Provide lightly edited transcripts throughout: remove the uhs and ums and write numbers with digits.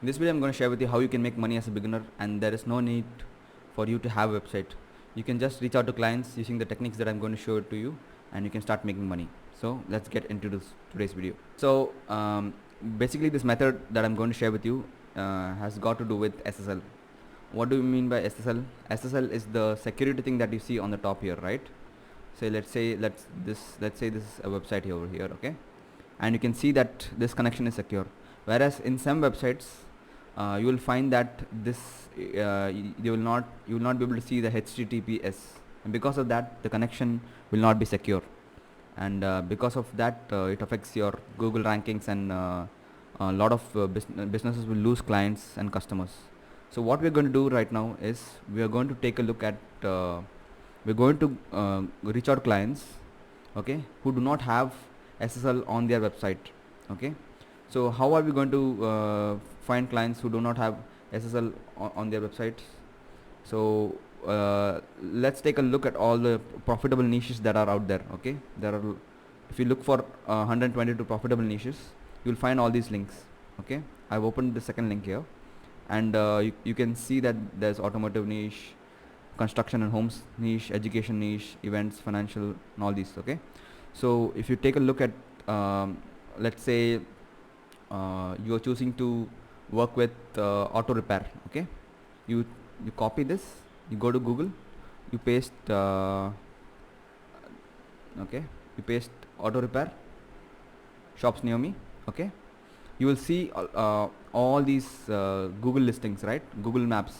In this video I'm going to share with you how you can make money as a beginner, and there is no need for you to have a website. You can just reach out to clients using the techniques that I'm going to show to you, and you can start making money. So let's get into today's video. So basically this method that I'm going to share with you has got to do with SSL. What do you mean by SSL? SSL is the security thing that you see on the top here, right? So let's say this is a website here over here, okay? And you can see that this connection is secure. Whereas in some websites, you will find that this you will not be able to see the HTTPS, and because of that, the connection will not be secure, and because of that, it affects your Google rankings, and a lot of businesses will lose clients and customers. So what we're going to do right now is we are going to take a look at we're going to reach out clients, okay, who do not have SSL on their website. Okay, so how are we going to find clients who do not have SSL on their websites? So let's take a look at all the profitable niches that are out there. Okay, there are, if you look for 122 profitable niches, you'll find all these links. Okay, I've opened the second link here, and you can see that there's automotive niche, construction and homes niche, education niche, events, financial, and all these. Okay, so if you take a look at let's say you are choosing to work with auto repair. Okay, you copy this, you go to Google, you paste okay, you paste auto repair shops near me. Okay, you will see all these Google listings, right? Google Maps.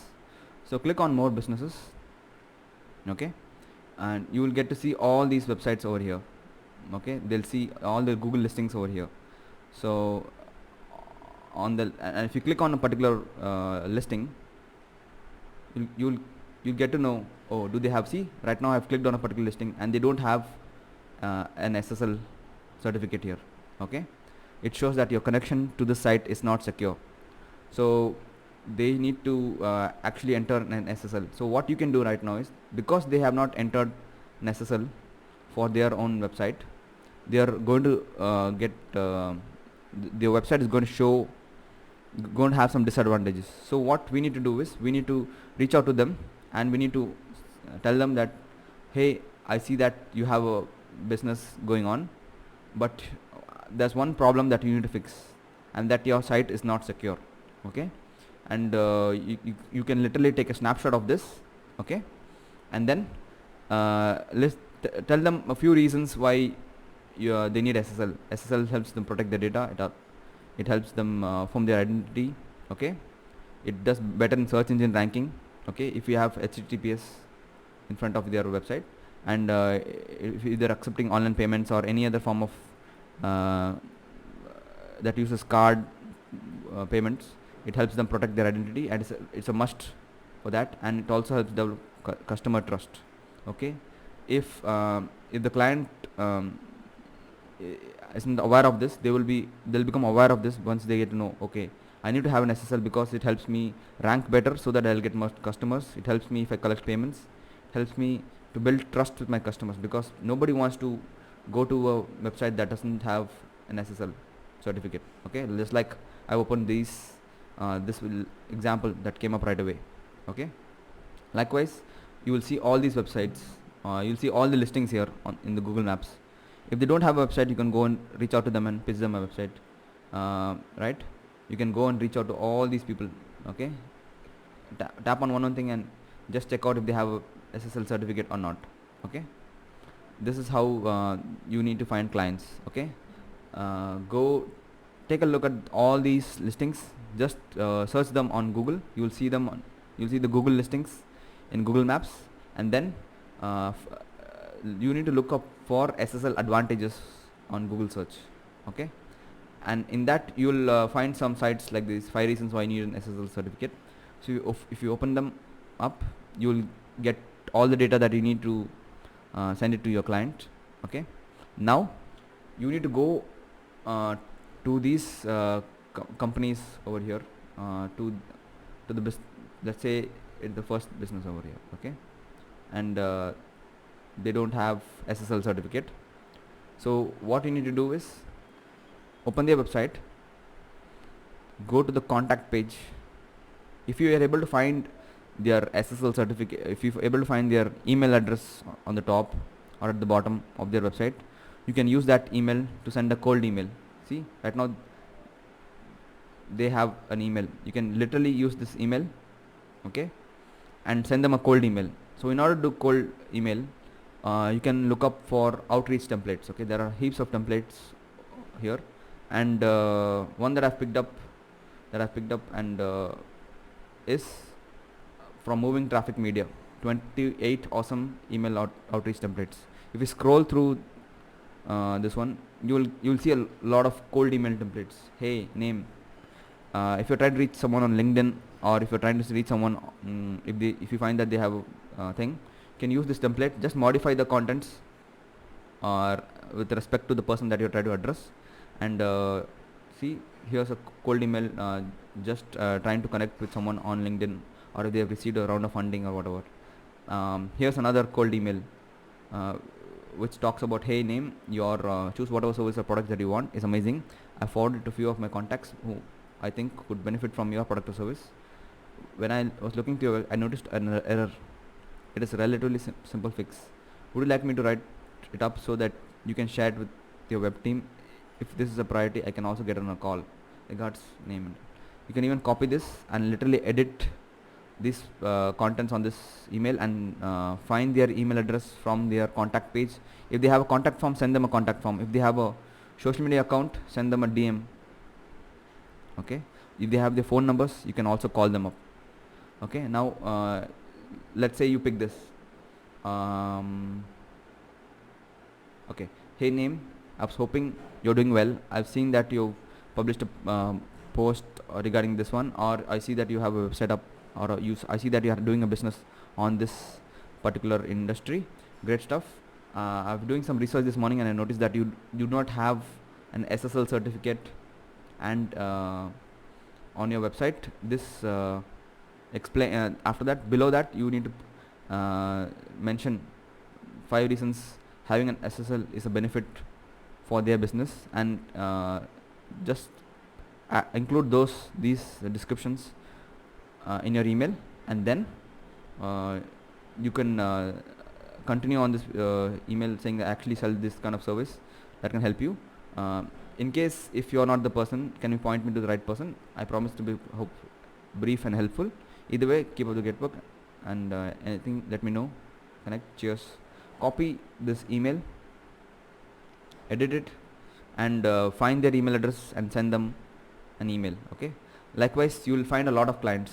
So click on more businesses. Okay, and you will get to see all these websites over here. Okay, they'll see all the Google listings over here. So on the, and if you click on a particular listing, you'll get to know, oh, do they have, see, right now I've clicked on a particular listing and they don't have an SSL certificate here. Okay, it shows that your connection to the site is not secure, so they need to actually enter an SSL. So what you can do right now is, because they have not entered an SSL for their own website, they are going to get their website is going to have some disadvantages. So what we need to do is, we need to reach out to them, and we need to tell them that, hey, I see that you have a business going on, but there's one problem that you need to fix, and that your site is not secure. Okay, and you can literally take a snapshot of this. Okay, and then tell them a few reasons why they need SSL. SSL helps them protect their data. It helps them form their identity. Okay, it does better in search engine ranking. Okay, if you have HTTPS in front of their website, and if they're accepting online payments or any other form of that uses card payments, it helps them protect their identity, and it's a must for that, and it also helps develop customer trust. Okay, if the client isn't aware of this, they'll become aware of this once they get to know, okay, I need to have an SSL because it helps me rank better, so that I'll get more customers. It helps me if I collect payments. It helps me to build trust with my customers, because nobody wants to go to a website that doesn't have an SSL certificate. Okay, just like I opened this example that came up right away. Okay, likewise, you will see all these websites. You'll see all the listings here in the Google Maps. If they don't have a website, you can go and reach out to them and pitch them a website. Right? You can go and reach out to all these people. Okay, tap on one thing and just check out if they have a SSL certificate or not. Okay, this is how you need to find clients. Okay, go take a look at all these listings. Just search them on Google. You'll see them. You'll see the Google listings in Google Maps, and then you need to look up for SSL advantages on Google search. Okay, and in that you'll find some sites like these 5 reasons why you need an SSL certificate. So if you open them up, you'll get all the data that you need to send it to your client. Okay, now you need to go to these companies over here, to the let's say it's the first business over here. Okay, and they don't have SSL certificate. So what you need to do is open their website, go to the contact page. If you are able to find their SSL certificate, if you are able to find their email address on the top or at the bottom of their website, you can use that email to send a cold email. See, right now they have an email. You can literally use this email, okay, and send them a cold email. So in order to do cold email, you can look up for outreach templates. Okay, there are heaps of templates here, and one that I've picked up and is from Moving Traffic Media. 28 awesome email outreach templates. If you scroll through this one, you'll see a lot of cold email templates. Hey, name. If you're trying to reach someone on LinkedIn, or if you're trying to reach someone, if you find that they have a thing, you can use this template. Just modify the contents or with respect to the person that you're trying to address, and see, here's a cold email, just trying to connect with someone on LinkedIn, or if they have received a round of funding or whatever. Here's another cold email which talks about, hey, name your choose whatever service or product that you want. Is amazing. I forwarded to a few of my contacts who I think could benefit from your product or service. When I was looking to your, I noticed an error. It is a relatively simple fix. Would you like me to write it up so that you can share it with your web team? If this is a priority, I can also get on a call. Regards, name. You can even copy this and literally edit these contents on this email and find their email address from their contact page. If they have a contact form, send them a contact form. If they have a social media account, send them a DM. Okay, if they have their phone numbers, you can also call them up. Okay, now let's say you pick this. Okay, hey, name, I was hoping you're doing well. I've seen that you published a post regarding this one, or I see that you have a website up, or I see that you are doing a business on this particular industry. Great stuff. I was doing some research this morning and I noticed that you do not have an SSL certificate, and on your website this explain after that, below that, you need to mention 5 reasons having an SSL is a benefit for their business, and just include these descriptions in your email, and then you can continue on this email saying I actually sell this kind of service that can help you. In case if you are not the person, can you point me to the right person? I promise to be brief and helpful. Either way, keep up the great work, and anything, let me know. Connect. Cheers. Copy this email, edit it, and find their email address and send them an email. Okay. Likewise, you will find a lot of clients.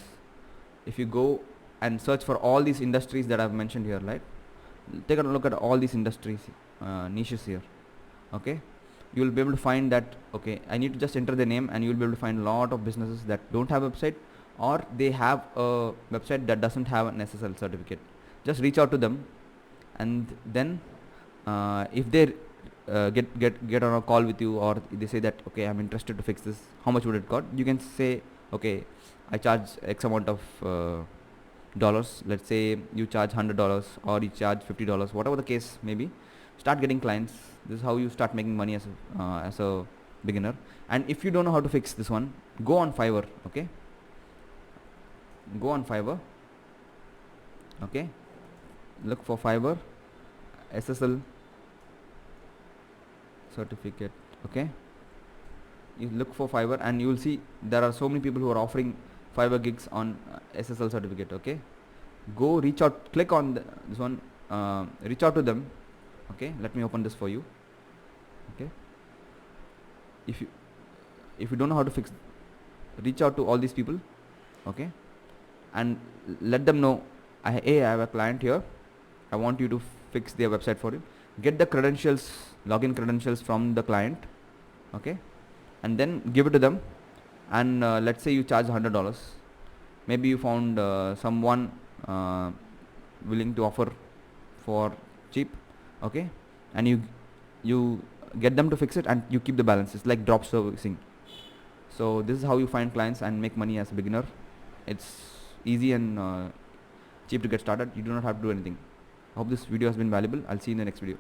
If you go and search for all these industries that I've mentioned here, right? Take a look at all these industries, niches here. Okay. You will be able to find that, okay, I need to just enter the name, and you will be able to find a lot of businesses that don't have a website, or they have a website that doesn't have an SSL certificate. Just reach out to them, and then if they get on a call with you, or they say that, okay, I'm interested to fix this, how much would it cost? You can say, okay, I charge X amount of dollars. Let's say you charge $100 or you charge $50, whatever the case may be. Start getting clients. This is how you start making money as a beginner. And if you don't know how to fix this one, go on Fiverr. Okay, go on Fiverr. Okay, look for Fiverr SSL certificate. Okay, you look for Fiverr and you will see there are so many people who are offering Fiverr gigs on SSL certificate. Okay, go reach out, click on this one, reach out to them. Okay, let me open this for you. Okay, if you don't know how to fix, reach out to all these people. Okay, and let them know, hey, I have a client here, I want you to fix their website for him. Get the credentials, login credentials from the client. Okay, and then give it to them, and let's say you charge $100. Maybe you found someone willing to offer for cheap. Okay, and you get them to fix it, and you keep the balance. It's like drop servicing. So this is how you find clients and make money as a beginner. It's easy and cheap to get started. You do not have to do anything. I hope this video has been valuable. I'll see you in the next video.